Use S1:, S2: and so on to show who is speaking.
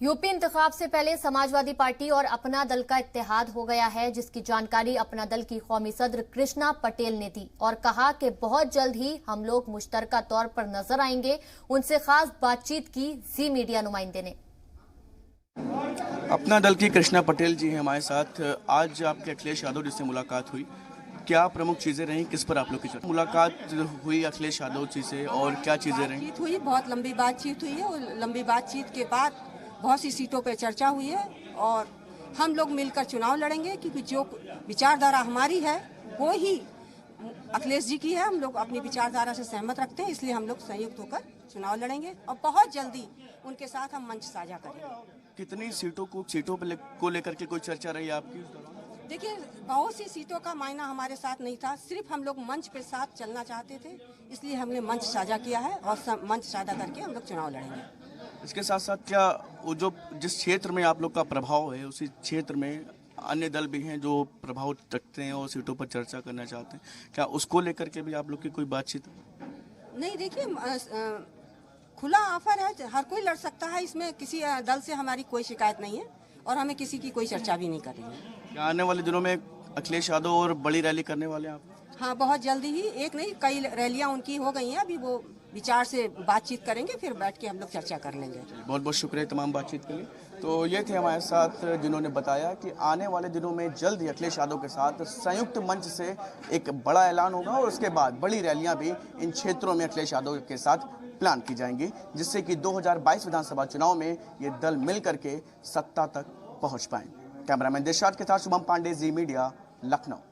S1: UP इंतखाब से पहले Samajwadi party और अपना दल का इत्तेहाद हो गया है, जिसकी जानकारी अपना दल की कौमी सदर कृष्णा पटेल ने दी और कहा कि बहुत जल्द ही हम लोग मुश्तरका तौर पर नजर आएंगे। उनसे खास बातचीत की जी मीडिया नुमाइंदे ने।
S2: अपना दल की कृष्णा पटेल जी हैं हमारे साथ। आज आपके अखिलेश यादव जी से मुलाकात हुई, क्या प्रमुख चीज़ें रहीं, किस पर आप लोग की मुलाकात हुई अखिलेश यादव जी से और क्या चीज़ें रहीं?
S3: बातचीत हुई, बहुत लंबी बातचीत हुई है और लंबी बातचीत के बाद बहुत सी सीटों पर चर्चा हुई है और हम लोग मिलकर चुनाव लड़ेंगे, क्योंकि जो विचारधारा हमारी है वो ही अखिलेश जी की है। हम लोग अपनी विचारधारा से सहमत रखते हैं, इसलिए हम लोग संयुक्त होकर चुनाव लड़ेंगे और बहुत जल्दी उनके साथ हम मंच साझा करेंगे।
S2: कितनी सीटों को लेकर के कोई चर्चा रही आपकी?
S3: देखिए, बहुत सी सीटों का मायना हमारे साथ नहीं था, सिर्फ हम लोग मंच पे साथ चलना चाहते थे, इसलिए हमने मंच साझा किया है और मंच साझा करके हम लोग चुनाव लड़ेंगे।
S2: इसके साथ साथ क्या वो जो जिस क्षेत्र में आप लोग का प्रभाव है, उसी क्षेत्र में अन्य दल भी हैं जो प्रभाव रखते हैं और सीटों पर चर्चा करना चाहते हैं, क्या उसको लेकर के भी आप लोग की कोई बातचीत?
S3: नहीं, देखिए, खुला ऑफर है, हर कोई लड़ सकता है, इसमें किसी दल से हमारी कोई शिकायत नहीं है और हमें किसी की कोई चर्चा भी नहीं करनी है।
S2: क्या आने वाले दिनों में अखिलेश यादव और बड़ी रैली करने वाले हैं आप?
S3: हाँ, बहुत जल्दी ही, एक नहीं कई रैलियां उनकी हो गई हैं, अभी वो विचार से बातचीत करेंगे, फिर बैठ के हम लोग चर्चा कर लेंगे।
S2: बहुत बहुत शुक्रिया तमाम बातचीत के लिए। तो ये थे हमारे साथ जिन्होंने बताया कि आने वाले दिनों में जल्द ही अखिलेश यादव के साथ संयुक्त मंच से एक बड़ा ऐलान होगा और उसके बाद बड़ी रैलियां भी इन क्षेत्रों में अखिलेश यादव के साथ प्लान की जाएंगी, जिससे कि 2022 विधानसभा चुनाव में ये दल मिल करके सत्ता तक पहुंच पाए। कैमरामैन देशात के साथ शुभम पांडे, जी मीडिया, लखनऊ।